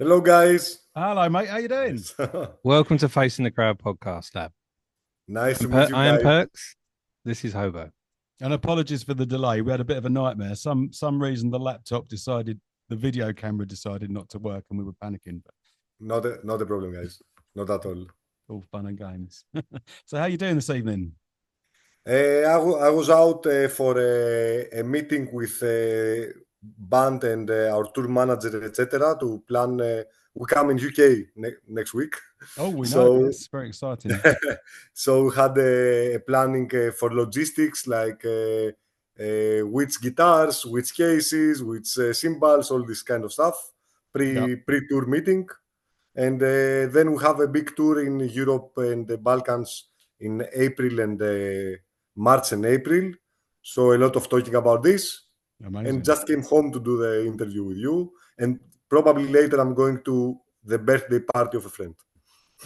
Hello, guys. Hello, mate. How you doing? Nice. Welcome to Facing the Crowd podcast, Lab. Nice to meet you I am guys. Perks. This is Hobo. And apologies for the delay. We had a bit of a nightmare. Some reason the video camera decided not to work, and we were panicking. But Not a problem, guys. Not at all. all fun and games. So, how you doing this evening? I was out for a meeting with band and our tour manager, etc., to plan. We come in UK next week, Oh, we know. so Yes, very exciting. so we had a planning for logistics, like which guitars, which cases, which cymbals, all this kind of stuff. Yeah, Pre-tour meeting. And then we have a big tour in Europe and the Balkans in April and March and April. So a lot of talking about this. And amazing. just came home to do the interview with you. And probably later I'm going to the birthday party of a friend.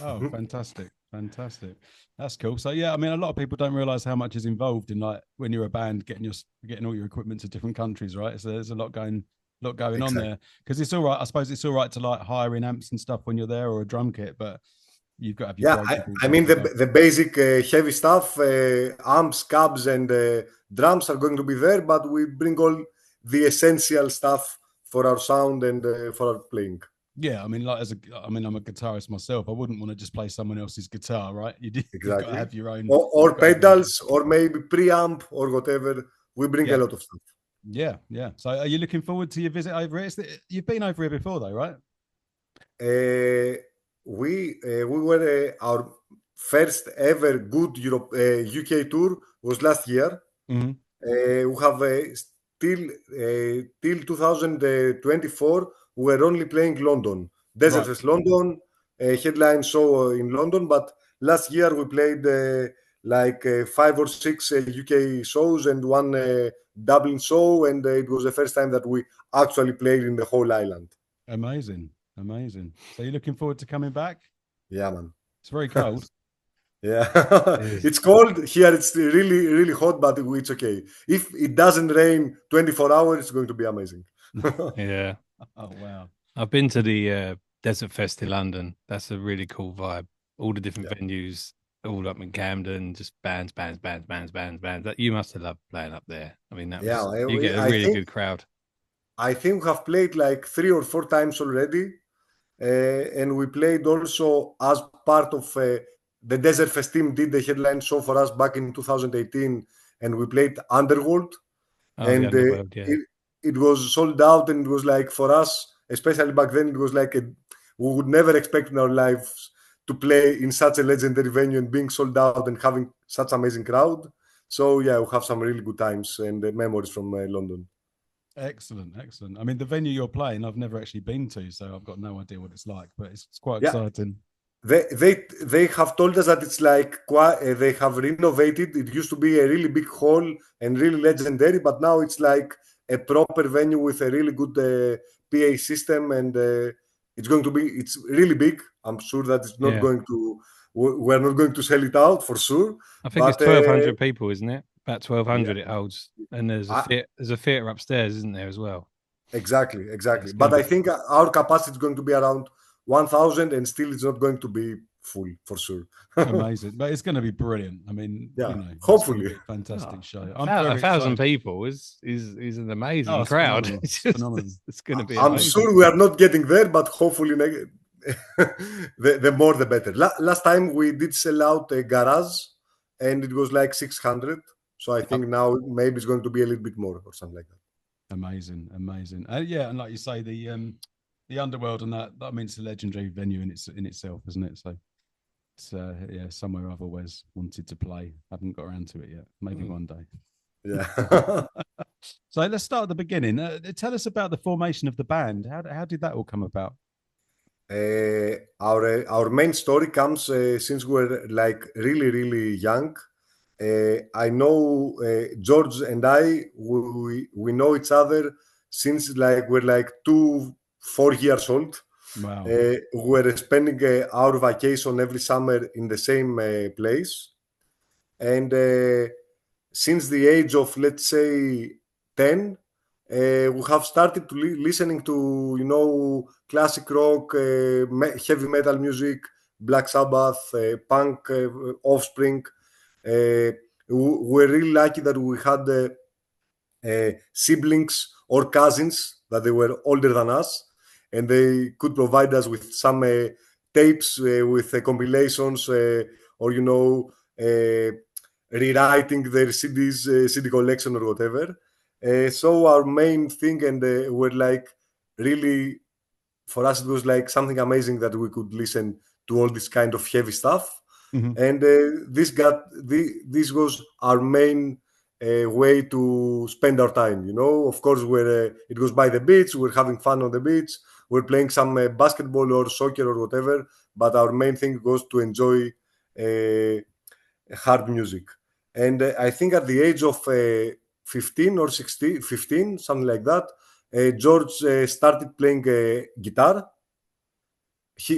Oh, fantastic, fantastic. That's cool. So, yeah, I mean, a lot of people don't realize how much is involved in like when you're a band getting all your equipment to different countries, right? So there's a lot going on Exactly. there. Because it's all right. I suppose it's all right to like hire in amps and stuff when you're there or a drum kit, but you've got to have your Yeah, programmables I ready mean to go. the basic heavy stuff, amps, cabs, and drums are going to be there, but we bring all the essential stuff for our sound and for our playing. Yeah, I mean, I'm a guitarist myself. I wouldn't want to just play someone else's guitar, right? You've got to Exactly. have your own. Or You've got to have your own. pedals, or maybe preamp, or whatever. We bring a Yeah, lot of stuff. yeah, yeah. So, are you looking forward to your visit over here? You've been over here before, though, right? Uh, we were our first ever good Europe UK tour was last year. Hmm. We have till 2024 we were only playing London, Desert Right. Fest London, headline show in London. But last year we played like 5 or 6 UK shows and one Dublin show, and it was the first time that we actually played in the whole island. Amazing, amazing. So, you're looking forward to coming back? Yeah, man. It's very cold. Yeah, Yes. it's cold here. It's really, really hot, but it's okay. If it doesn't rain 24 hours, it's going to be amazing. Yeah. Oh wow. I've been to the Desert Fest in London. That's a really cool vibe. All the different Yeah, venues, all up in Camden, just bands, bands, bands, bands, bands, bands. That you must have loved playing up there. I mean, yeah. you get a I really think good crowd. we have played like 3 or 4 times already, and we played also as part of the Desert Fest team did the headline show for us back in 2018, and we played Underworld, Oh, the and Underworld, yeah. it was sold out, and it was like for us, especially back then, it was like we would never expect in our lives to play in such a legendary venue and being sold out and having such amazing crowd. So yeah, we have some really good times and memories from London. Excellent, excellent. I mean, the venue you're playing, I've never actually been to, so I've got no idea what it's like, but it's quite Yeah, exciting. they have told us that it's like quite, they have renovated. It used to be a really big hall and really legendary, but now it's like a proper venue with a really good PA system, and it's really big. I'm sure that it's not Yeah. going to we're not going to sell it out for sure, I think it's but 1,200 people, isn't it? About yeah, 1,200 it holds. And I, there's a theatre upstairs, isn't there, as well? exactly. It's going But to I be think our capacity is going to be around 1,000, and still it's not going to be full for sure. Amazing, but it's going to be brilliant. I mean, Yeah, it's going to be hopefully. a fantastic oh, show. a, I'm thou- a very thousand excited. people is an Oh, amazing it's crowd. phenomenal. It's It's just phenomenal. it's going to be I'm amazing. sure we are not getting there, but hopefully the more the better. Last time we did sell out a garage, and it was like 600. So I Yep. think now maybe it's going to be a little bit more or something like that. Amazing, amazing. Yeah, and like you say, the underworld and that. I mean, it's a legendary venue in itself, isn't it? So it's yeah, somewhere I've always wanted to play. Haven't got around to it yet. Maybe one day. Yeah. So let's start at the beginning. Tell us about the formation of the band. How did that all come about? Our main story comes since we're like really young. I know George and we know each other since like we're like 4 years old. Wow. We were spending our vacation every summer in the same place, and since the age of let's say 10, we have started to listening to, you know, classic rock, heavy metal music, Black Sabbath, punk, Offspring. We're really lucky that we had siblings or cousins that they were older than us, and they could provide us with some tapes with compilations, or, you know, rewriting their CDs, CD collection or whatever. So our main thing, and we're like, really, for us it was like something amazing that we could listen to all this kind of heavy stuff. And this was our main way to spend our time. You know, of course, it was by the beach. We're having fun on the beach. We're playing some basketball or soccer or whatever. But our main thing was to enjoy hard music. And I think at the age of 15 or 16, 15, something like that, George started playing guitar.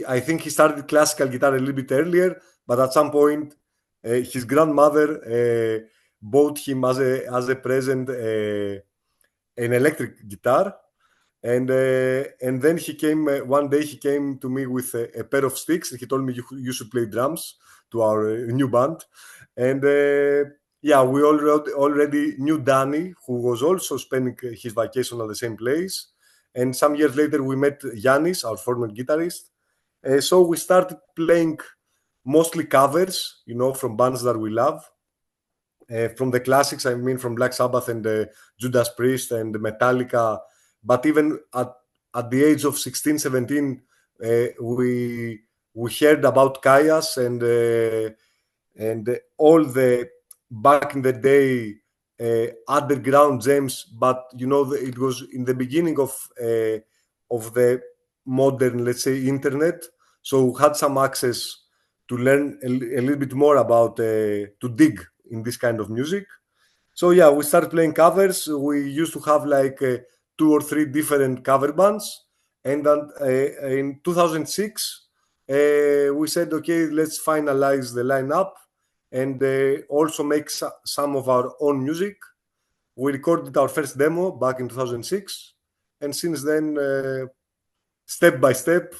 I think he started classical guitar a little bit earlier, but at some point, his grandmother bought him as a present an electric guitar, and then he came one day. He came to me with a pair of sticks, and he told me you should play drums to our new band, and. Yeah, we already knew Danny, who was also spending his vacation at the same place. And some years later, we met Yanis, our former guitarist. So we started playing mostly covers, you know, from bands that we love. From the classics, I mean, from Black Sabbath and Judas Priest and Metallica. But even at the age of 16, 17, we heard about Kaias and all the back in the day underground gems. But you know, it was in the beginning of the modern, let's say, internet. So we had some access to learn a little bit more about to dig in this kind of music. So yeah, we started playing covers. We used to have like 2 or 3 different cover bands, and then in 2006 we said, okay, let's finalize the lineup and also make some of our own music. We recorded our first demo back in 2006, and since then, step by step,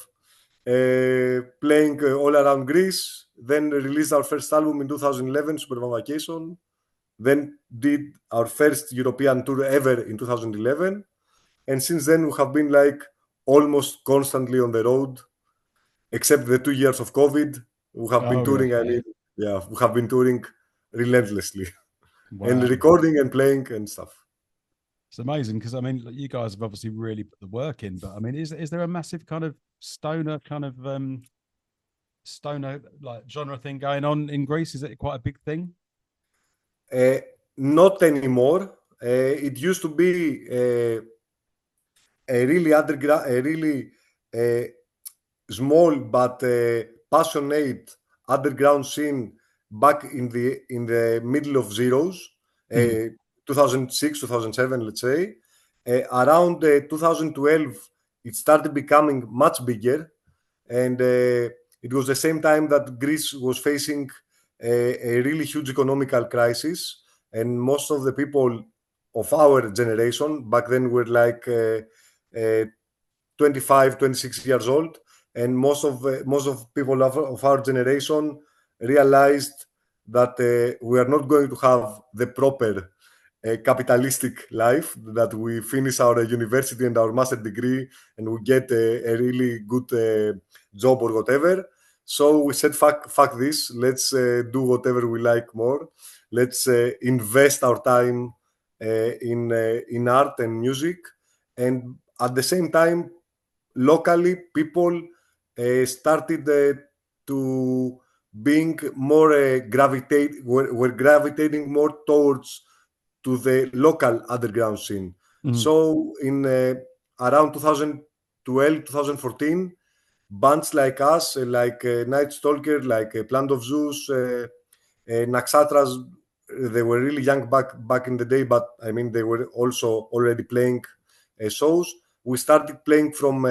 playing all around Greece. Then released our first album in 2011, Superman Vacation. Then did our first European tour ever in 2011. And since then, we have been like almost constantly on the road, except the 2 years of COVID. We have been Oh, touring. yeah. I mean, yeah, we have been touring relentlessly and Wow. recording and playing and stuff. It's amazing because I mean, you guys have obviously really put the work in, but I mean, is there a massive kind of stoner like genre thing going on in Greece? Is it quite a big thing? Not anymore. It used to be a really underground, a really small but passionate underground scene back in the middle of zeros, 2006, 2007, let's say. Around 2012, it started becoming much bigger, and it was the same time that Greece was facing a really huge economical crisis, and most of the people of our generation back then were like 25, 26 years old, and most of people of our generation realized that we are not going to have the proper capitalistic life, that we finish our university and our master degree and we get a really good job or whatever. So we said, fuck this, let's do whatever we like more. Let's invest our time in art and music, and at the same time, locally, people started to being more were gravitating more towards to the local underground scene. So in around 2012, 2014, bands like us, like Night Stalker, like Plant of Zeus, Naxatras, they were really young back in the day, but I mean they were also already playing shows. We started playing from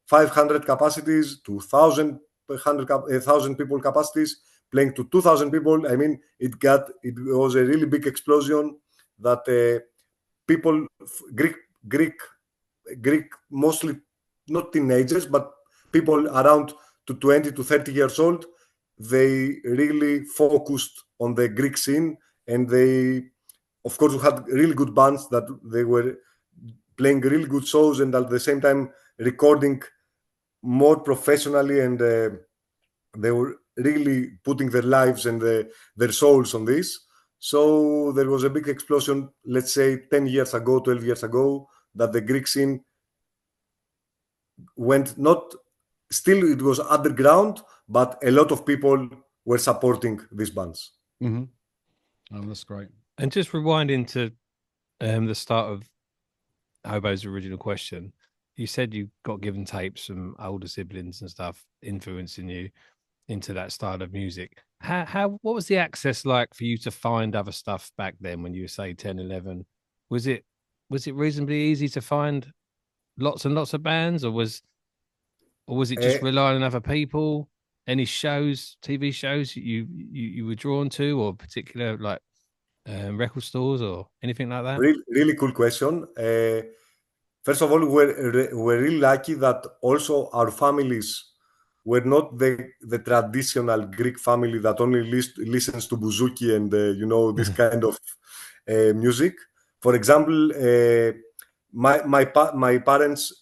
500 capacities to 1,000 people capacities, playing to 2,000 people. I mean, it was a really big explosion that Greek mostly not teenagers, but people around to 20 to 30 years old. They really focused on the Greek scene, and they, of course, had really good bands that they were playing really good shows, and at the same time recording more professionally, and they were really putting their lives and their souls on this. So there was a big explosion, let's say 10 years ago, 12 years ago, that the Greek scene went not, still it was underground, but a lot of people were supporting these bands. Mm-hmm. Oh, that's great. And just rewinding to the start of Hobo's original question, you said you got given tapes from older siblings and stuff influencing you into that style of music. What was the access like for you to find other stuff back then when you were, say, 10, 11? Was it reasonably easy to find lots and lots of bands, or was it just relying on other people? Any shows, TV shows you were drawn to, or particular like record stores or anything like that? Really cool question. First of all, we're really lucky that also our families were not the traditional Greek family that only listens to bouzouki and this kind of music. For example, my parents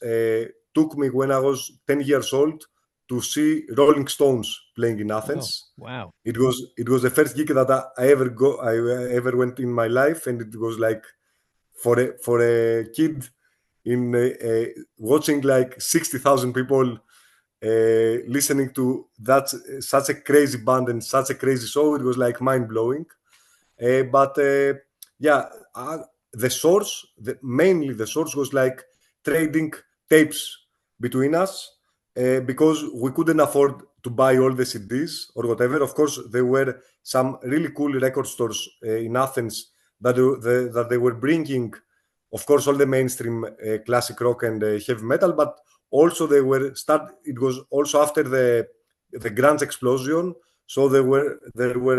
took me when I was 10 years old to see Rolling Stones playing in Athens. Oh, wow! It was the first gig that I ever went in my life, and it was like for a kid in watching like 60,000 people listening to that, such a crazy band and such a crazy show. It was like mind blowing. But yeah, mainly the source was like trading tapes between us, because we couldn't afford to buy all the CDs or whatever. Of course, there were some really cool record stores in Athens that they were bringing, of course, all the mainstream classic rock and heavy metal, but also it was also after the grunge explosion, so there were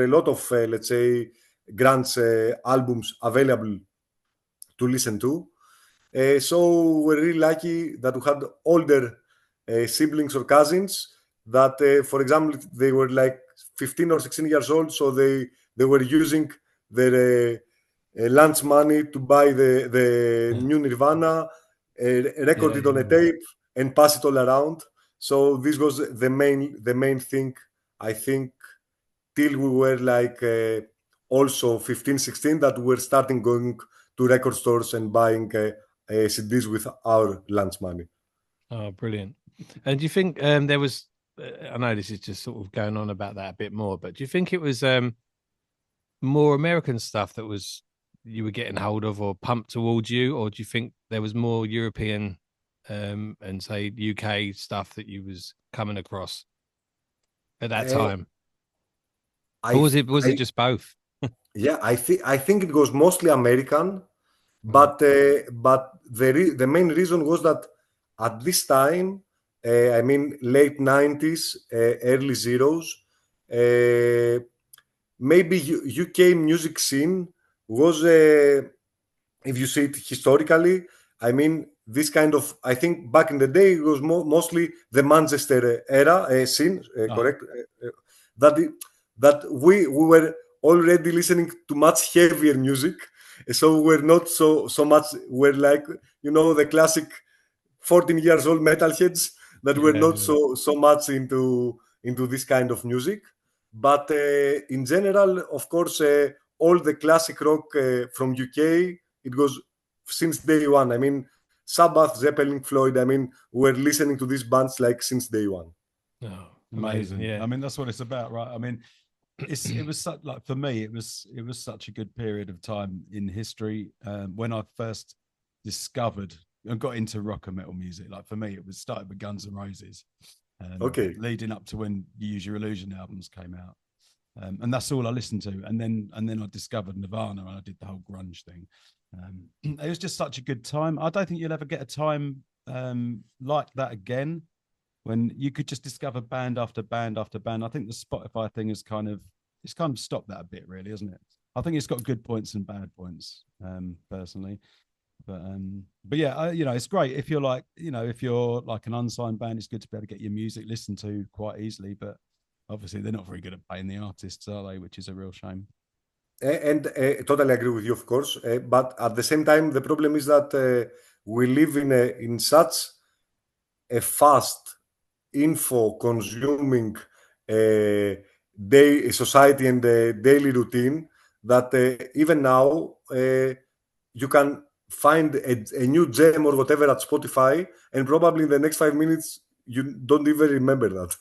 a lot of let's say grunge albums available to listen to. So we're really lucky that we had older siblings or cousins that, for example, they were like 15 or 16 years old, so they were using their lunch money to buy the new Nirvana, record it on a tape, and pass it all around. So this was the main thing, I think, till we were like also 15, 16, that we were starting going to record stores and buying CDs with our lunch money. Oh, brilliant. And do you think there was, I know this is just sort of going on about that a bit more, but do you think it was more American stuff that was you were getting hold of or pumped towards you, or do you think there was more European and say UK stuff that you was coming across at that time? Or was it just both? Yeah, I think it was mostly American, but the main reason was that at this time, I mean late 90s, early zeros, maybe UK music scene was, if you see it historically, I mean this kind of, I think back in the day it was mostly the Manchester era scene, correct? That we were already listening to much heavier music, so we're not so much, we're like the classic 14 years old metalheads that were not so much into this kind of music. But in general, of course, all the classic rock from UK, it was since day one. I mean, Sabbath, Zeppelin, Floyd, I mean, we're listening to these bands like since day one. Oh, amazing. Yeah, I mean, that's what it's about, right? I mean, it was such, like, for me, it was such a good period of time in history when I first discovered and got into rock and metal music. Like for me, it was started with Guns N' Roses, leading up to when Use Your Illusion albums came out, and that's all I listened to. And then I discovered Nirvana, and I did the whole grunge thing. It was just such a good time. I don't think you'll ever get a time like that again, when you could just discover band after band after band. I think the Spotify thing is kind of stopped that a bit, really, isn't it? I think it's got good points and bad points, personally. But yeah, you know, it's great if you're like, you know, if you're like an unsigned band, it's good to be able to get your music listened to quite easily. But obviously, they're not very good at paying the artists, are they? Which is a real shame. And totally agree with you, of course. But at the same time, the problem is that we live in such a fast info consuming day society and daily routine that even now you can find a new gem or whatever at Spotify, and probably in the next 5 minutes you don't even remember that.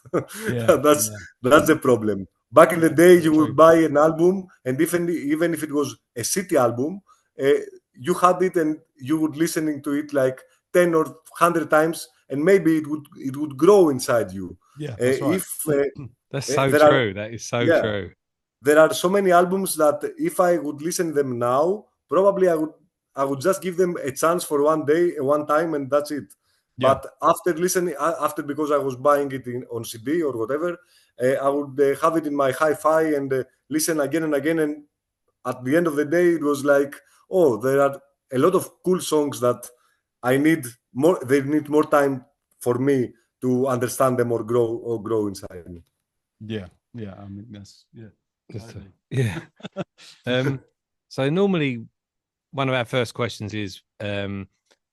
Yeah, That's the problem. Back in the day, you true. would buy an album, and even if it was a city album, uh, you had it and you would listening to it like 10 or 100 times, and maybe it would grow inside you. Yeah, that's right. If That's so there true. are, That is so yeah, true. there are so many albums that if I would listen them now, probably I would just give them a chance for one day, one time, and that's it. Yeah. But after listening, after because I was buying it on CD or whatever, I would have it in my hi-fi and listen again and again. And at the end of the day, it was like, oh, there are a lot of cool songs that I need more. They need more time for me to understand them or grow inside me. Yeah, yeah. I mean, that's totally. Yeah. So normally one of our first questions is,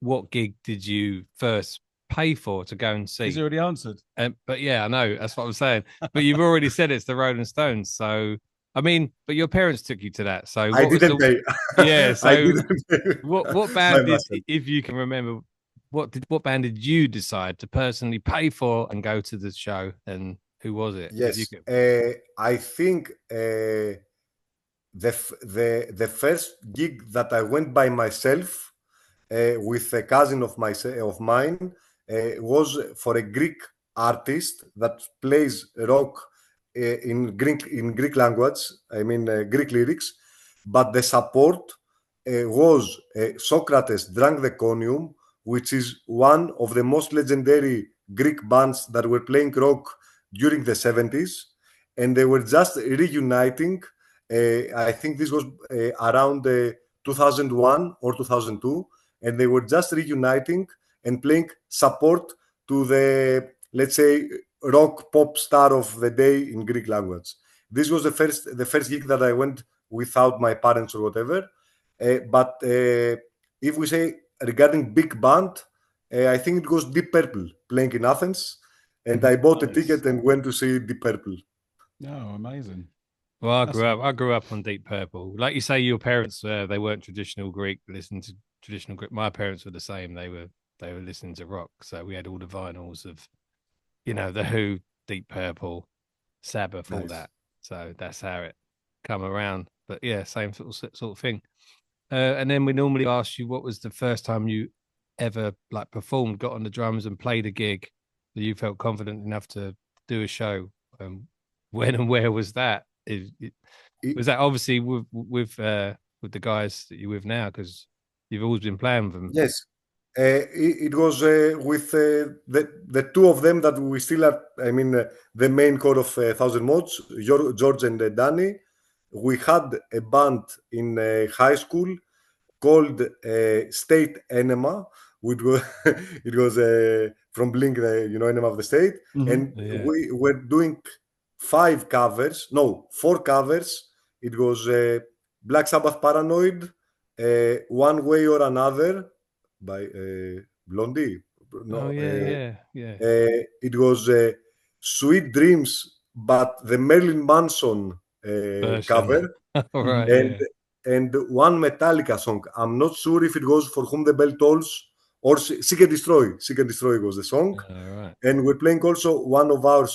what gig did you first pay for to go and see? He's already answered. But yeah, I know, that's what I'm saying. But you've already said it's the Rolling Stones. So I mean, but your parents took you to that. So I didn't pay. Yeah. So I didn't pay. what band did, if you can remember, what band did you decide to personally pay for and go to the show, and who was it? Yes, I think the first gig that I went by myself with a cousin of mine was for a Greek artist that plays rock in Greek language. I mean Greek lyrics, but the support was Socrates Drank the Conium, which is one of the most legendary Greek bands that were playing rock during the 70s, and they were just reuniting. I think this was around 2001 or 2002, and they were just reuniting and playing support to the, let's say, rock pop star of the day in Greek language. This was the first gig that I went without my parents or whatever. But if we say regarding big band, I think it was Deep Purple playing in Athens, and I bought a ticket and went to see Deep Purple. Oh, amazing. Well, I grew up on Deep Purple. Like you say, your parents they weren't traditional Greek, listened to traditional Greek. My parents were the same. They were listening to rock. So we had all the vinyls of, the Who, Deep Purple, Sabbath, all that. So that's how it come around. But yeah, same sort of thing. And then we normally ask you, what was the first time you ever performed, got on the drums and played a gig that you felt confident enough to do a show? When and where was that? Was that obviously with the guys that you're with now, because you've always been playing with them? Yes, it was with the two of them that we still are. I mean, the main core of Thousand Mods, George and Danny. We had a band in high school called State Enema, which was it was from Blink, Enema of the State, and we were doing 4 covers. It was Black Sabbath Paranoid, One Way or Another by Blondie. No, yeah. it was Sweet Dreams, but the Marilyn Manson cover. Right, and one Metallica song. I'm not sure if it was For Whom the Bell Tolls or Seek and Destroy. Seek and Destroy was the song. Right. And we're playing also one of our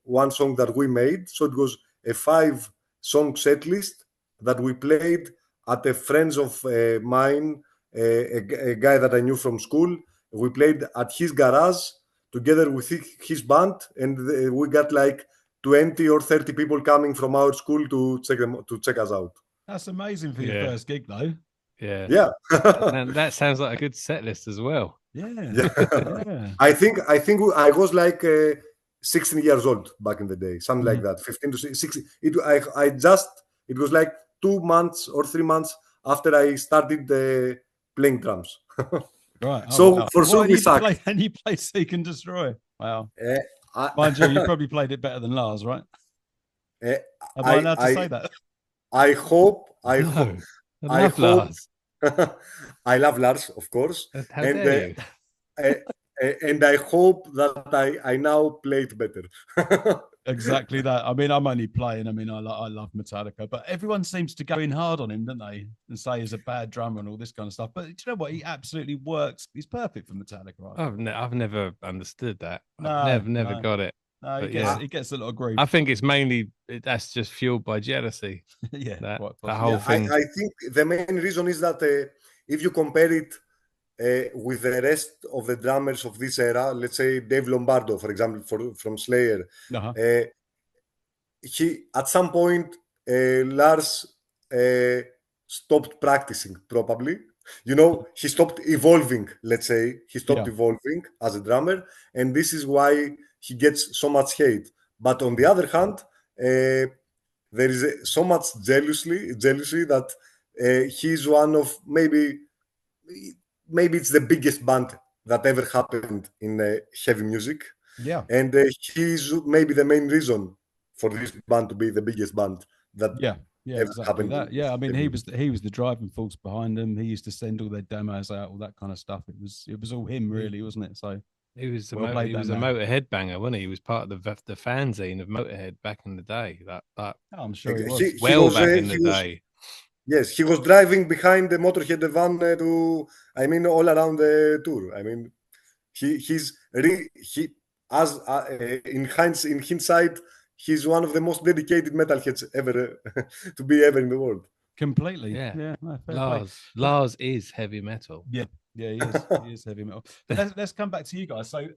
one song that we made. So it was a 5-song set list that we played at a friends of mine, a guy that I knew from school. We played at his garage together with his band, and we got like 20 or 30 people coming from our school to check us out. That's amazing for your first gig, though. Yeah. And that sounds like a good set list as well. Yeah. I think I was like 16 years old back in the day, something like that, 15 to 16. It was like 2 months or 3 months after I started playing drums. Right. Oh, So wow. for What, sure and we you suck. and you play Seek and Destroy. Wow. I, Mind you, you probably played it better than Lars, right? uh, Am I allowed to say that? I hope I No, hope I I love hope Lars. I love Lars, of course, How and dare you? and I hope that I now play it better. Exactly that. I mean, I'm only playing. I mean, I love Metallica, but everyone seems to go in hard on him, don't they? And say he's a bad drummer and all this kind of stuff. But do you know what? He absolutely works. He's perfect for Metallica, right? I've never understood that. No, I've never no. got it. No, he But gets yeah. he gets a lot of grief. I think it's mainly that's just fueled by jealousy. Yeah, That quite that possibly. whole Yeah, thing. I think the main reason is that if you compare it with the rest of the drummers of this era, let's say Dave Lombardo, for example, from Slayer, Uh-huh. he at some point Lars stopped practicing probably. You know, he stopped evolving. Let's say he stopped Yeah. evolving as a drummer, and this is why he gets so much hate. But on the other hand, there is so much jealousy that he's one of maybe it's the biggest band that ever happened in heavy music, Yeah. and he's maybe the main reason for this band to be the biggest band that Yeah. Yeah, ever exactly happened. that. Yeah, I mean, heavy he was the driving force behind them. He used to send all their demos out, all that kind of stuff. It was all him, really, wasn't it? So He was a well played, he was that a man. Motorhead banger, wasn't he? He was part of the fanzine of Motorhead back in the day. That Oh, I'm sure he music. was. He was, back in he the was day. yes, he was driving behind the Motorhead van to, I mean, all around the tour. I mean, he as in hindsight, he's one of the most dedicated metalheads ever to be ever in the world. Completely. Yeah. Yeah. No, fair play. Lars is heavy metal. Yeah, yeah, he is. He is heavy metal. But let's come back to you guys. So,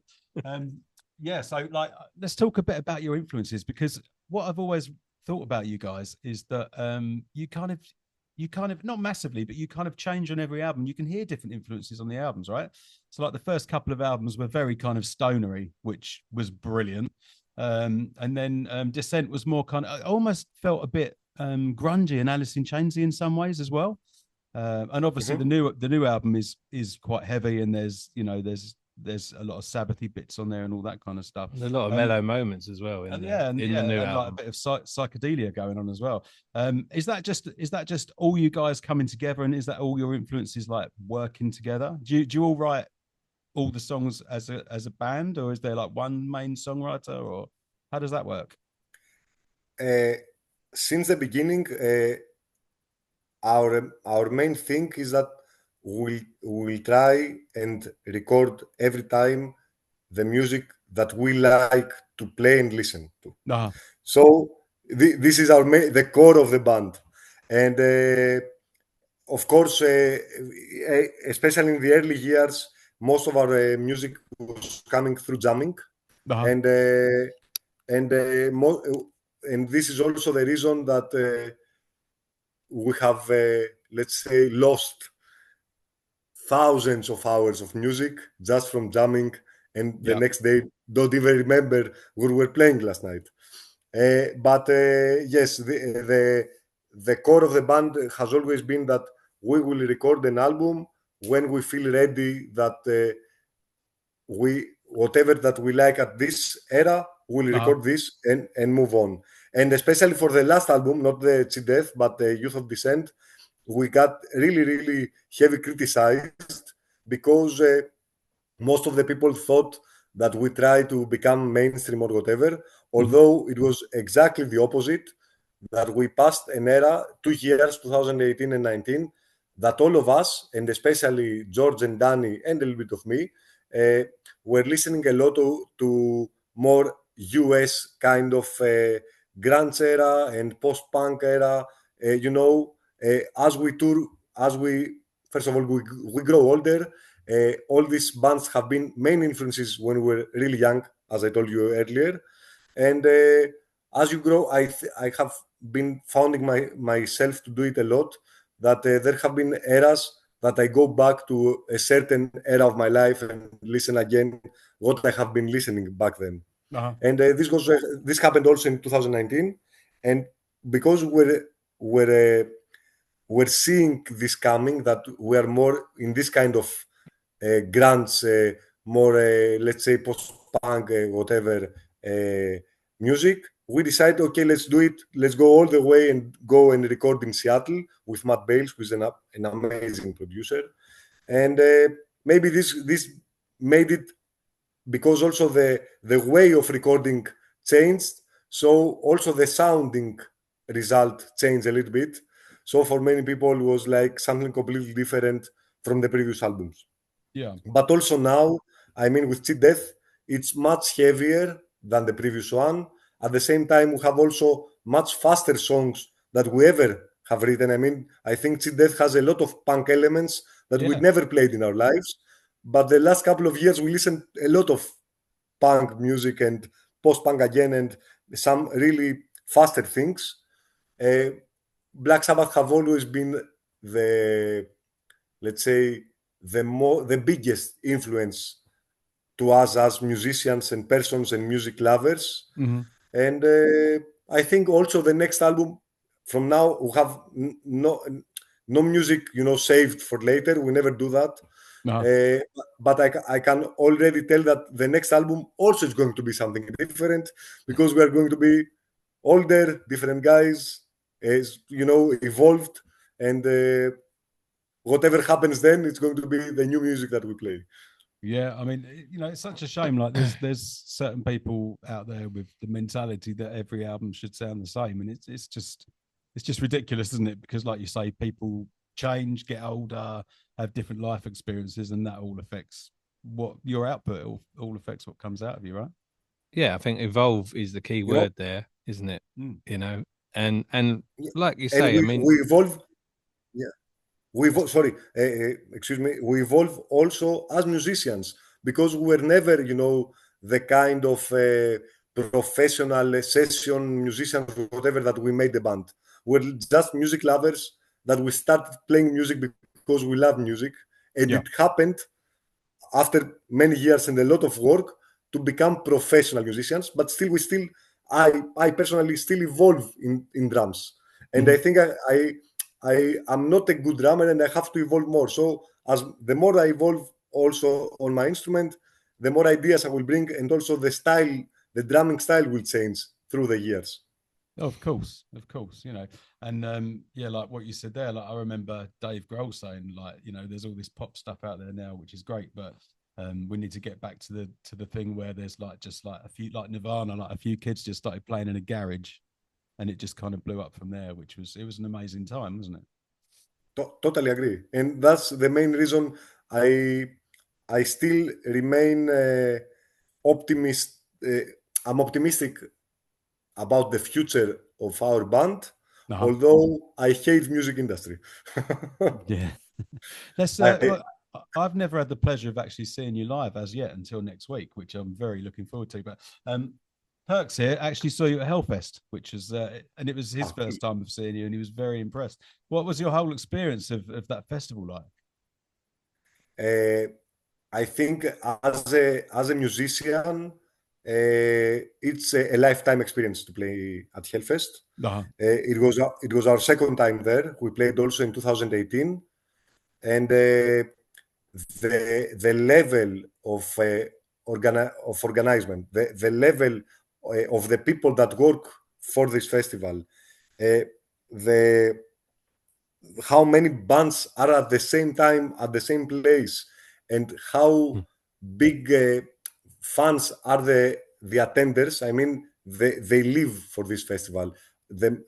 yeah, so like, let's talk a bit about your influences, because what I've always thought about you guys is that you kind of not massively, but you kind of change on every album. You can hear different influences on the albums, right? So, like the first couple of albums were very kind of stonery, which was brilliant. And then Descent was more kind of, I almost felt a bit grungy and Alice in Chainsy in some ways as well. And obviously the new album is quite heavy, and there's a lot of Sabbathy bits on there and all that kind of stuff. And a lot of mellow moments as well in the new album. Like a bit of psychedelia going on as well. Is that just all you guys coming together, and is that all your influences like working together? Do you all write all the songs as a band, or is there like one main songwriter, or how does that work? Since the beginning, our main thing is that we'll try and record every time the music that we like to play and listen to. Uh-huh. So this is the core of the band, and of course, especially in the early years, most of our music was coming through jamming, Uh-huh. and this is also the reason that we have, let's say, lost thousands of hours of music just from jamming, and the next day don't even remember what we were playing last night. But yes, the core of the band has always been that we will record an album when we feel ready, that whatever that we like at this era, we'll record this and move on. And especially for the last album, not the Chi Death, but the Youth of Descent, we got really heavy criticized because most of the people thought that we try to become mainstream or whatever, although it was exactly the opposite, that we passed an era, 2 years, 2018 and 19, that all of us, and especially George and Danny and a little bit of me, were listening a lot to more US kind of grunge era and post-punk era. As we tour, first of all, we grow older. All these bands have been main influences when we were really young, as I told you earlier. And as you grow, I have been finding myself to do it a lot, that there have been eras that I go back to a certain era of my life and listen again what I have been listening back then. And this happened also in 2019. And because we're we're seeing this coming, that we are more in this kind of grunge, more let's say post-punk, whatever music. We decided, okay, let's do it. Let's go all the way and go and record in Seattle with Matt Bales, who's an amazing producer. And maybe this made it, because also the way of recording changed, so also the sounding result changed a little bit. So for many people, it was like something completely different from the previous albums. Yeah. But also now, I mean, with Cheat Death, it's much heavier than the previous one. At the same time, we have also much faster songs that we ever have written. I mean, I think Cheat Death has a lot of punk elements that we'd never played in our lives. But the last couple of years, we listened a lot of punk music and post-punk again, and some really faster things. Black Sabbath have always been the, let's say, the biggest influence to us as musicians and persons and music lovers. Mm-hmm. And I think also the next album, from now, we have no music, saved for later. We never do that. But I can already tell that the next album also is going to be something different, because we are going to be older, different guys, as evolved, and whatever happens then, it's going to be the new music that we play. Yeah, I mean, it's such a shame. Like, there's certain people out there with the mentality that every album should sound the same, and it's just ridiculous, isn't it? Because, like you say, people change, get older, have different life experiences, and that all affects what your output. All affects what comes out of you, right? Yeah, I think evolve is the key word there, isn't it? And like you say, we evolve. Yeah. Sorry, excuse me. We evolve also as musicians, because we were never, the kind of professional session musicians, whatever, that we made the band. We're just music lovers that we started playing music because we love music, and it happened after many years and a lot of work to become professional musicians. But still, I personally still evolve in drums, and I think I am not a good drummer, and I have to evolve more. So as the more I evolve also on my instrument, the more ideas I will bring, and also the drumming style will change through the years. Of course, and like what you said there, like I remember Dave Grohl saying, like, there's all this pop stuff out there now, which is great, but we need to get back to the thing where there's like just like a few, like Nirvana, like a few kids just started playing in a garage, and it just kind of blew up from there, it was an amazing time, wasn't it? Totally agree, and that's the main reason I still remain optimist. I'm optimistic about the future of our band, although I hate music industry. Yeah. I've never had the pleasure of actually seeing you live as yet until next week, which I'm very looking forward to. But Perks here actually saw you at Hellfest, which was, and it was his first time of seeing you, and he was very impressed. What was your whole experience of that festival like? I think as a musician, it's a lifetime experience to play at Hellfest. It was our second time there. We played also in 2018, and the level of organization, the level of the people that work for this festival, how many bands are at the same time at the same place, and how big fans are the attenders. I mean, they live for this festival. The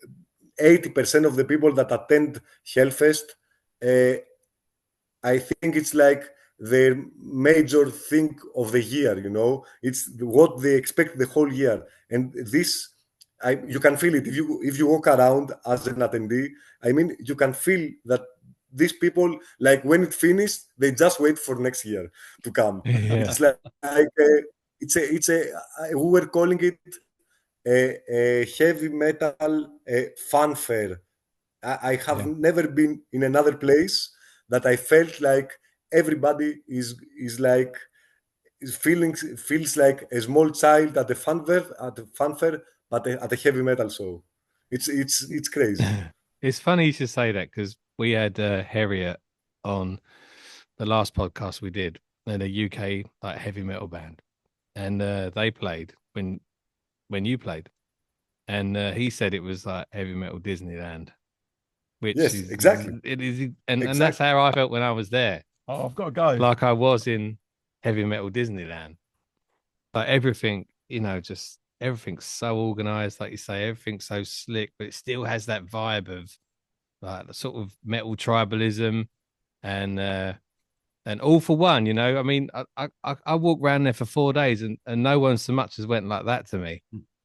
80% of the people that attend Hellfest, I think it's like their major thing of the year. It's what they expect the whole year, and this. You can feel it if you walk around as an attendee. I mean, you can feel that these people, like, when it finished, they just wait for next year to come. It's like we were calling it a heavy metal fanfare. I have never been in another place that I felt like everybody is like feels like a small child at the fanfare, but at a heavy metal show. It's crazy. It's funny you should say that because we had Harriet on the last podcast we did, and a UK like heavy metal band, and they played when you played, and he said it was like heavy metal Disneyland, which Yes, is exactly. it is, and that's Exactly. how I felt when I was there, Oh, I've got to go. like I was in heavy metal Disneyland, like everything, just everything's so organized, like you say, everything's so slick, but it still has that vibe of like the sort of metal tribalism and all for one. I mean, I walked around there for 4 days and no one so much as went like that to me.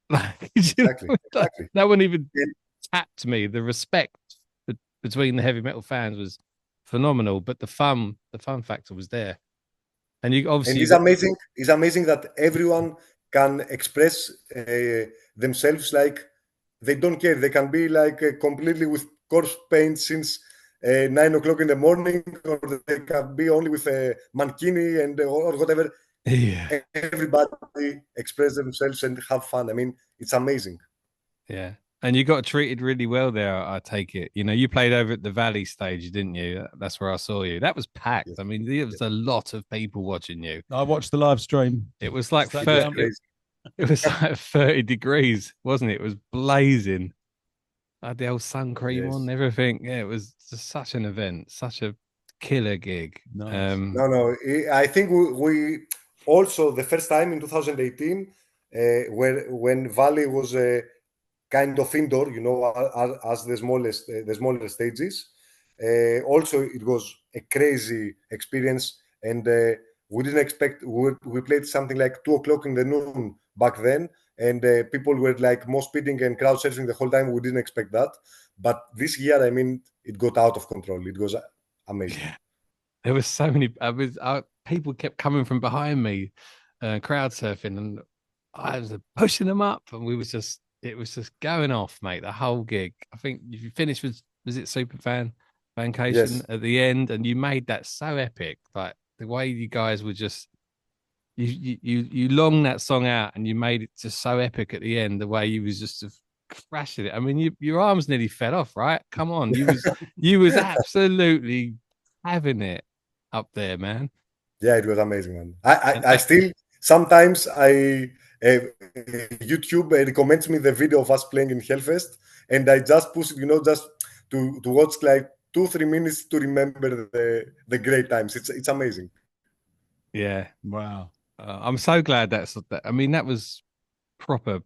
Like, Exactly. Exactly. no one even Yeah. tapped me. The respect between the heavy metal fans was phenomenal, but the fun factor was there. And you And obviously it's amazing. It's amazing that everyone can express themselves like they don't care. They can be like completely with corpse paint since 9 o'clock in the morning, or they can be only with a mankini and or whatever. yeah. Everybody express themselves and have fun. I mean, it's amazing. Yeah. And you got treated really well there, I take it. You played over at the Valley stage, didn't you? That's where I saw you. That was packed. Yes. I mean, there was a lot of people watching you. I watched the live stream. It was like Sat 30, down. it was like 30 degrees, wasn't it? It was blazing. I had the old sun cream Yes. on, everything. Yeah, it was just such an event, such a killer gig. Nice. No. I think we also the first time in 2018, when Valley was kind of indoor, as the smaller stages. Also, it was a crazy experience, and we didn't expect. We played something like 2 o'clock in the noon back then, and people were like more speeding and crowd surfing the whole time. We didn't expect that, but this year, I mean, it got out of control. It was amazing. Yeah. There was so many. People kept coming from behind me, crowd surfing, and I was pushing them up, and it was just going off, mate. The whole gig. I think you finished with was it Superfan Vacation Yes. at the end, and you made that so epic. Like the way you guys were just you longed that song out, and you made it just so epic at the end. The way you was just crashing it. I mean, your arms nearly fell off, right? Come on, you was absolutely having it up there, man. Yeah, it was amazing, man. I still sometimes YouTube recommends me the video of us playing in Hellfest, and I just push it, just to watch like 2-3 minutes to remember the great times. It's amazing. Yeah, Wow. I'm so glad that. I mean, that was proper,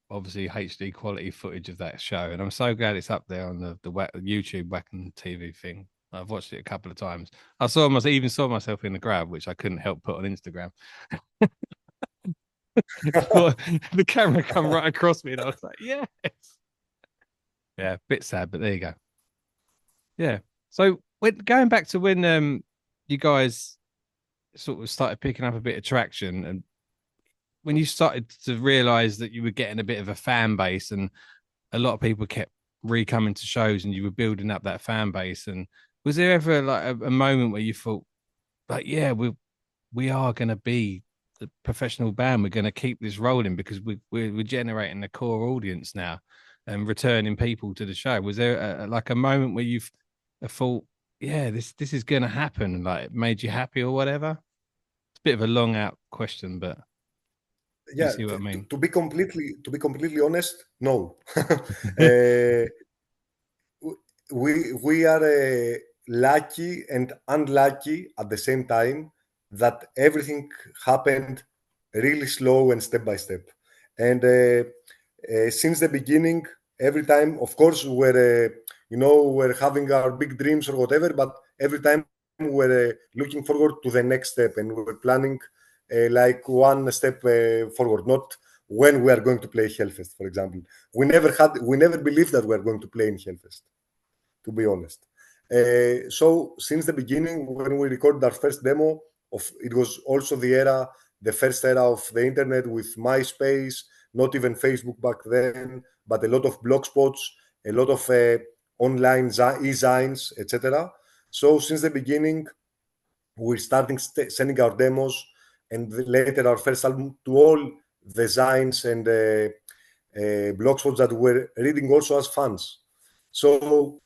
obviously HD quality footage of that show, and I'm so glad it's up there on the YouTube Wacken TV thing. I've watched it a couple of times. Even saw myself in the grab, which I couldn't help put on Instagram. The camera come right across me, and I was like, yes. Yeah, bit sad, but there you go. Yeah. So going back to when you guys sort of started picking up a bit of traction, and when you started to realize that you were getting a bit of a fan base, and a lot of people kept coming to shows, and you were building up that fan base, and was there ever like a moment where you thought, like, yeah, we are going to be the professional band. We're going to keep this rolling because we're generating a core audience now and returning people to the show. Was there like a moment where you've thought, yeah, this is going to happen, like it made you happy or whatever? It's a bit of a long out question, but you Yeah, see what I mean? to be completely honest, no. uh, we are lucky and unlucky at the same time that everything happened really slow and step by step. And since the beginning, every time, of course, we're having our big dreams or whatever, but every time we're looking forward to the next step, and we're planning like one step forward, not when we are going to play Hellfest, for example. We never believed that we are going to play in Hellfest, to be honest. So since the beginning, when we recorded our first demo, it was also the first era of the internet with MySpace, not even Facebook back then, but a lot of blogspots, a lot of online e-zines, etc. So since the beginning, we're starting sending our demos, and later our first album, to all the zines and blogspots that we're reading also as fans. So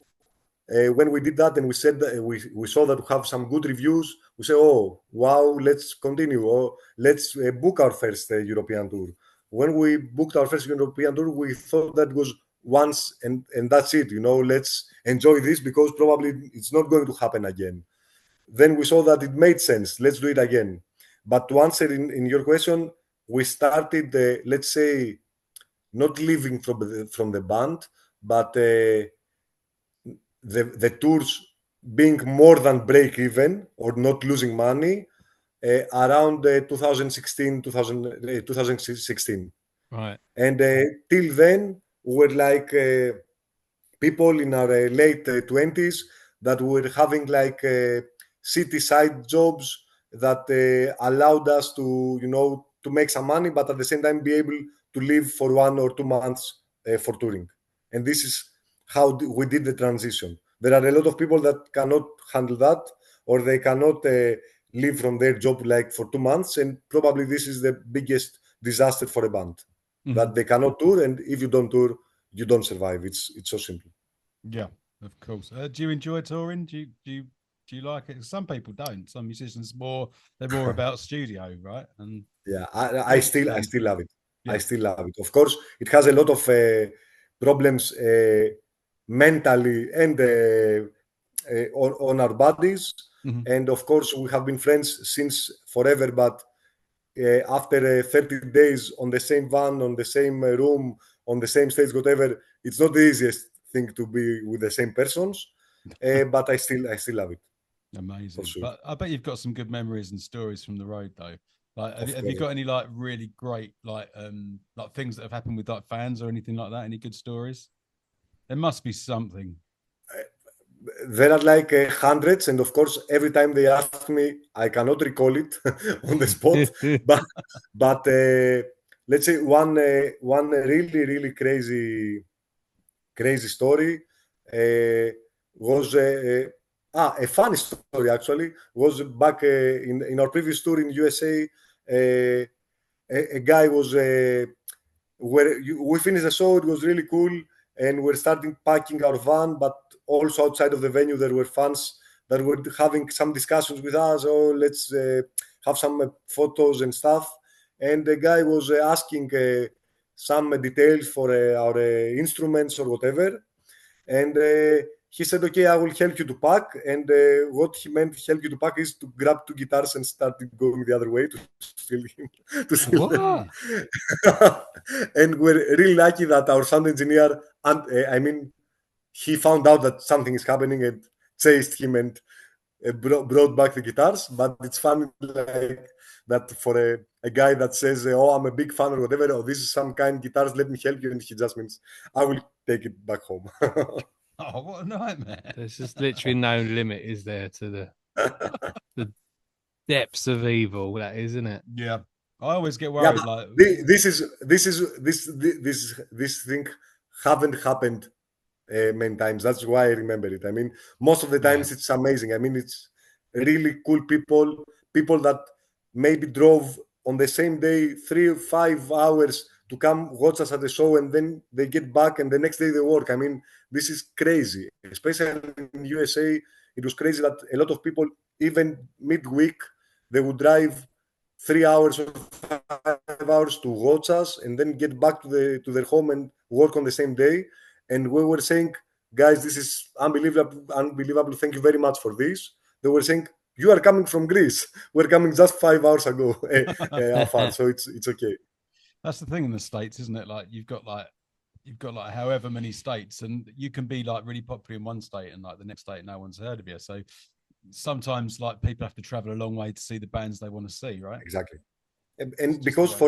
when we did that and we said that we saw that we have some good reviews, we say, oh wow, let's continue, or let's book our first European tour. When we booked our first European tour, we thought that was once and that's it. Let's enjoy this because probably it's not going to happen again. Then we saw that it made sense. Let's do it again. But to answer in your question, we started, let's say, not living from the band, but the tours being more than break even or not losing money around 2016, 2016. Right. And till then, we were like people in our late 20s that were having like city side jobs that allowed us to, to make some money, but at the same time be able to live for 1 or 2 months for touring. And this is how we did the transition. There are a lot of people that cannot handle that, or they cannot live from their job like for 2 months. And probably this is the biggest disaster for a band, that they cannot tour. And if you don't tour, you don't survive. It's so simple. Yeah, of course. Do you enjoy touring? Do you like it? Some people don't. Some musicians they're more about studio, right? And yeah, I still love it. Yeah. I still love it. Of course, it has a lot of problems mentally and on our bodies. And of course, we have been friends since forever. But after 30 days on the same van, on the same room, on the same stage, whatever, it's not the easiest thing to be with the same persons. But I still love it. Amazing. For sure. But I bet you've got some good memories and stories from the road, though. Like, have you got any like really great like things that have happened with like fans or anything like that? Any good stories? There must be something. There are like hundreds, and of course, every time they ask me, I cannot recall it on the spot. but let's say one really crazy story was a funny story actually was back in our previous tour in USA. A guy was we finished the show. It was really cool, and we're starting packing our van. But also outside of the venue, there were fans that were having some discussions with us. Oh, let's have some photos and stuff. And the guy was asking some details for our instruments or whatever. And he said, okay, I will help you to pack. And what he meant help you to pack is to grab 2 guitars and start going the other way to steal him. To steal them. And we're really lucky that our sound engineer, he found out that something is happening and chased him and brought back the guitars. But it's funny like that for a guy that says, oh, I'm a big fan or whatever, oh, this is some kind of guitars, let me help you. And he just means, I will take it back home. Oh, what a nightmare. There's just literally no limit, is there, to the depths of evil, that is, isn't it? Yeah. I always get worried. Like this thing haven't happened many times. That's why I remember it. I mean, most of the times it's amazing. I mean, it's really cool people that maybe drove on the same day 3 or 5 hours to come watch us at the show, and then they get back and the next day they work. I mean, this is crazy. Especially in USA, it was crazy that a lot of people, even midweek, they would drive 3 hours or 5 hours to watch us and then get back to their home and work on the same day. And we were saying, guys, this is unbelievable. Thank you very much for this. They were saying, you are coming from Greece. We're coming just 5 hours ago. So it's okay. That's the thing in the States, isn't it? Like you've got like however many states, and you can be like really popular in one state and like the next state no one's heard of you. So sometimes like people have to travel a long way to see the bands they want to see, right? Exactly. And because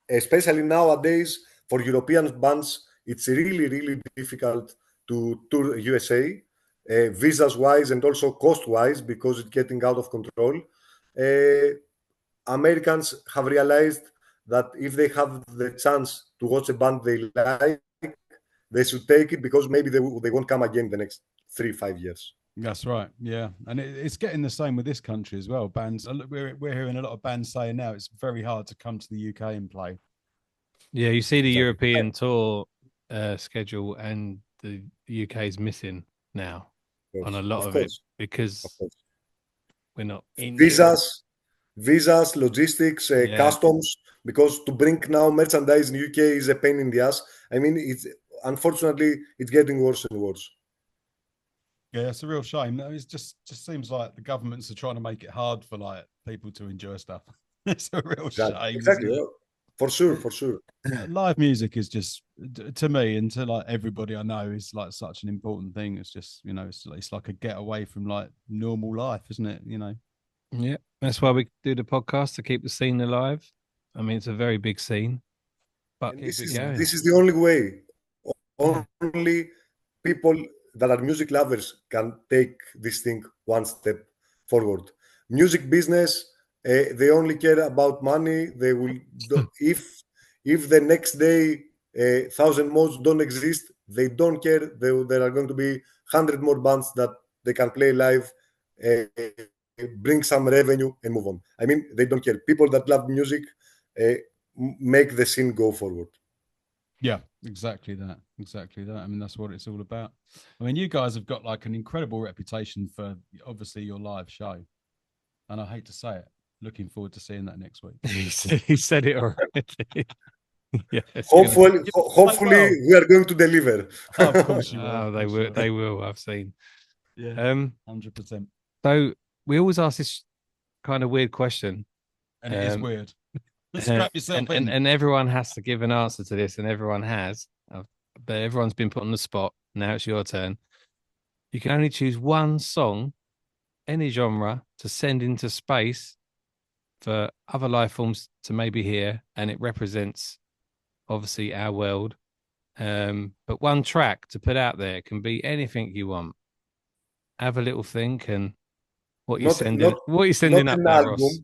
especially nowadays, for European bands, it's really difficult to tour USA, visas wise and also cost wise, because it's getting out of control. Americans have realized that if they have the chance to watch a band they like, they should take it, because maybe they won't come again the next 3-5 years. That's right. Yeah. And it's getting the same with this country as well. Bands, we're hearing a lot of bands saying now it's very hard to come to the UK and play. Yeah, you see the European tour schedule and the UK is missing now on a lot Of of it course, of because course. we're not in it. Visas, logistics, Yeah. customs. Because to bring now merchandise in UK is a pain in the ass. I mean, it's unfortunately it's getting worse and worse. Yeah, it's a real shame. It just seems like the governments are trying to make it hard for like people to enjoy stuff. It's a real shame. Exactly. Isn't Yeah. For sure. it? Live music is just to me and to like everybody I know is like such an important thing. It's just it's like a getaway from like normal life, isn't it? Yeah, that's why we do the podcast to keep the scene alive. I mean, it's a very big scene, but And keep this it is going. this is the only way. Yeah. Only people that are music lovers can take this thing one step forward. Music business, they only care about money. They will if the next day thousand modes don't exist, they don't care. There are going to be 100 more bands that they can play live, uh, bring some revenue, and move on. I mean, they don't care. People that love music make the scene go forward. Yeah, exactly that. Exactly that. I mean, that's what it's all about. I mean, you guys have got like an incredible reputation for obviously your live show. And I hate to say it, looking forward to seeing that next week. He said it already. Yeah, Hopefully, we are going to deliver. Oh, of course you will. Oh, they will. They will. I've seen. Yeah, 100%. So we always ask this kind of weird question, And it is weird. Strap yourself in. And everyone has to give an answer to this, and everyone has. But everyone's been put on the spot. Now it's your turn. You can only choose one song, any genre, to send into space for other life forms to maybe hear, and it represents obviously our world. But one track to put out there can be anything you want. Have a little think and what you're sending. What you're sending up an there, album, Ross?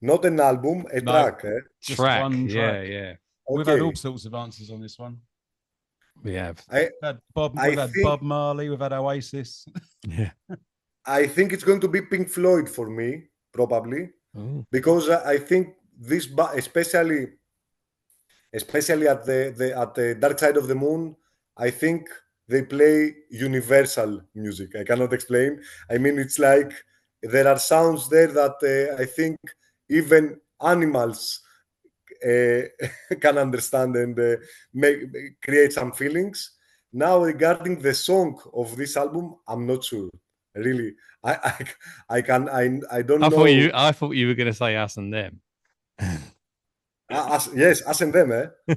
not an album, a track. Just Track. one Yeah, track. yeah. We've had all sorts of answers on this one. We have. We've had Bob Marley. We've had Oasis. Yeah. I think it's going to be Pink Floyd for me, probably, because I think this, especially at the Dark Side of the Moon, I think they play universal music. I cannot explain. I mean, it's like there are sounds there that I think even animals can understand and create some feelings. Now, regarding the song of this album, I'm not sure. Really, I don't know. I thought you were going to say Us and Them. Yes, us and them, eh?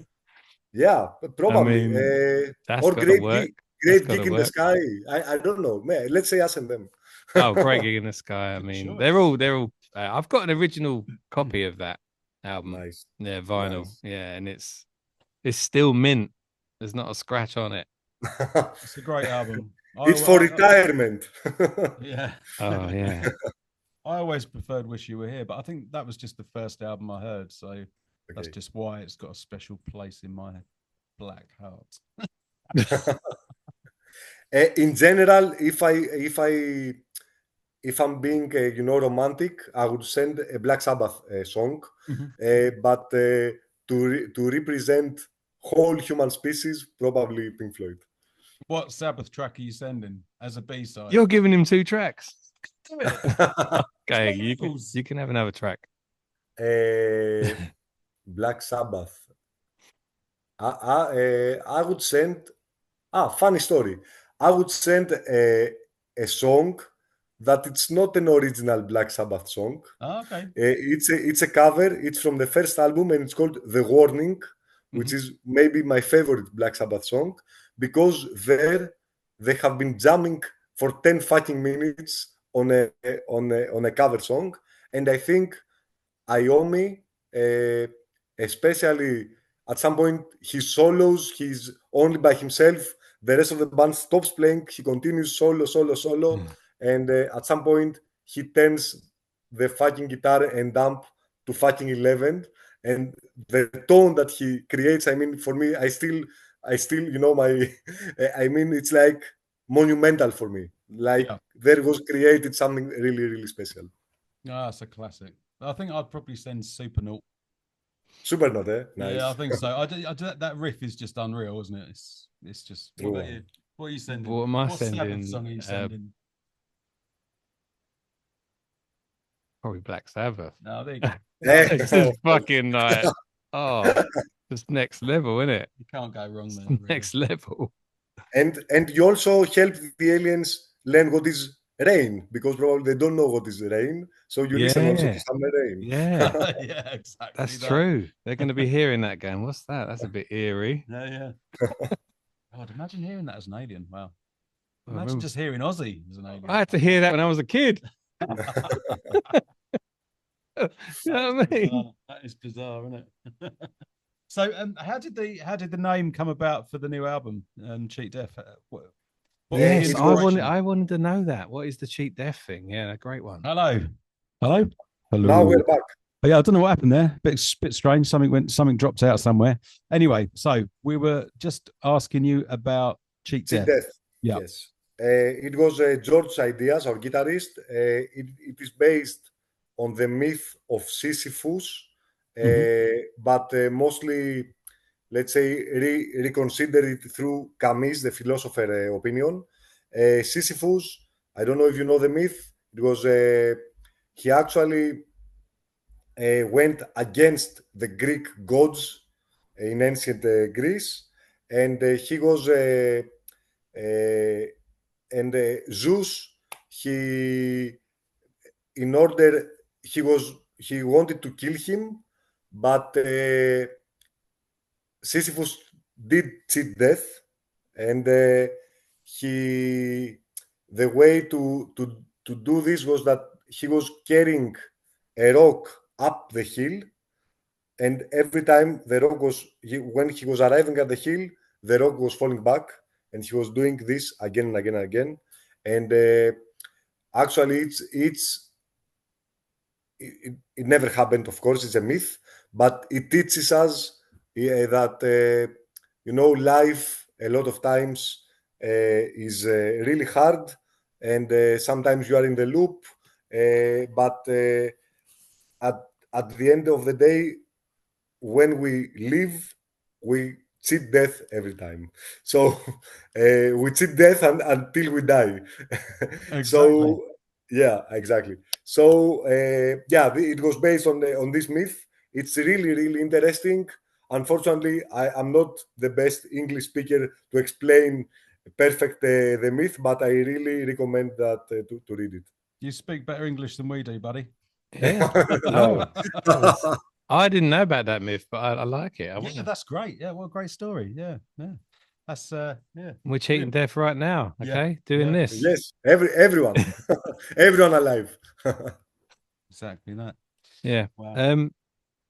Yeah, probably. I mean, that's Or got to Great work. Great Gig in the Sky. I don't know. Man, let's say us and them. Oh, Great Gig in the Sky. I mean, they're all. I've got an original copy of that album. Nice. Yeah, vinyl. Nice. Yeah, and it's still mint. There's not a scratch on it. It's a great album. It's for retirement. Yeah. Oh yeah. I always preferred Wish You Were Here, but I think that was just the first album I heard, so that's just why it's got a special place in my black heart. In general, if I'm being romantic, I would send a Black Sabbath song, but to represent whole human species, probably Pink Floyd. What Sabbath track are you sending as a B-side? You're giving him 2 tracks. Do it. Okay, you can have another track. Black Sabbath. I would send. Funny story. I would send a song that it's not an original Black Sabbath song. Okay. It's a cover. It's from the first album and it's called The Warning, which is maybe my favorite Black Sabbath song, because there they have been jamming for 10 fucking minutes on a cover song, and I think Iommi, especially at some point, he solos. He's only by himself. The rest of the band stops playing. He continues solo, and at some point he turns the fucking guitar and amp to fucking 11. And the tone that he creates, I mean, for me, I still, my, I mean, it's like monumental for me. Like there was created something really, really special. It's a classic. I think I'd probably send Supernaut. Supernaut, eh? Nice. Yeah, I think so. I do, that riff is just unreal, isn't it? It's just. What about you? What are you sending? What am I What Sabbath sending? song are you sending? Probably Black Sabbath. No, there you go. It's just fucking like, oh, just next level, isn't it? You can't go wrong there. Really. Next level. And you also help the aliens learn what is rain, because probably they don't know what is rain. So you listen also to some rain. Yeah, Yeah, exactly. that's that. true. They're going to be hearing that going, what's that? That's a bit eerie. Yeah. God, imagine hearing that as an alien. Wow. I Imagine remember- just hearing Aussie as an alien. I had to hear that when I was a kid. You know what I mean? Bizarre. That is bizarre, isn't it? So, how did the name come about for the new album, Cheat Death? What was the Yes, inspiration? I wanted to know that. What is the cheat death thing? Yeah, a great one. Hello. Now we're back. Oh, yeah, I don't know what happened there. Bit strange. Something dropped out somewhere. Anyway, so we were just asking you about Cheat Cheat Death. Death. Yeah. Yes. It was George's ideas, our guitarist. It is based on the myth of Sisyphus, but mostly, let's say, reconsider it through Camus, the philosopher opinion. Sisyphus, I don't know if you know the myth. It was he actually went against the Greek gods in ancient Greece, and he was and Zeus. In order, he wanted to kill him, but Sisyphus did cheat death, and he the way to do this was that he was carrying a rock up the hill, and every time the rock when he was arriving at the hill, the rock was falling back, and he was doing this again and again and again. And actually, it never happened. Of course, it's a myth, but it teaches us that life a lot of times is really hard, and sometimes you are in the loop, but at the end of the day, when we live, we cheat death every time. So we cheat death until we die. Exactly. So yeah, exactly. So it was based on this myth. It's really interesting. Unfortunately, I'm not the best English speaker to explain perfect the myth, but I really recommend that to read it. You speak better English than we do, buddy. Yeah. No. I didn't know about that myth, but I like it. Yeah, that's great. Yeah, what a great story. Yeah. That's We're cheating death right now. Okay, doing this. Yes, everyone, everyone alive. Exactly that. Yeah. Wow.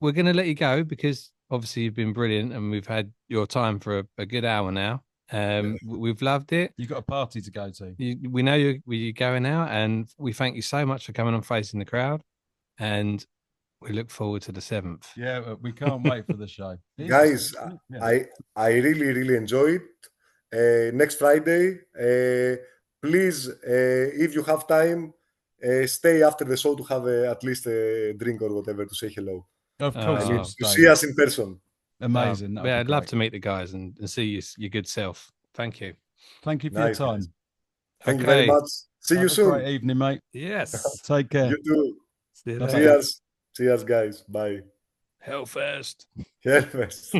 We're going to let you go because obviously you've been brilliant and we've had your time for a good hour now. We've loved it. You've got a party to go to. We know you're going out, and we thank you so much for coming on Facing the Crowd, and we look forward to the 7th. Yeah, we can't wait for the show. Guys, I really enjoyed it. Next Friday, please, if you have time, stay after the show to have at least a drink or whatever to say hello. Of course, I mean, to see us in person. Amazing. Yeah, I'd love to meet the guys and see your good self. Thank you. Thank you for your time. Guys. Thank you very much. See you soon. Great evening, mate. Yes. Take care. You too. See you later. Cheers. Cheers, guys. Bye. Hell first. Hell first.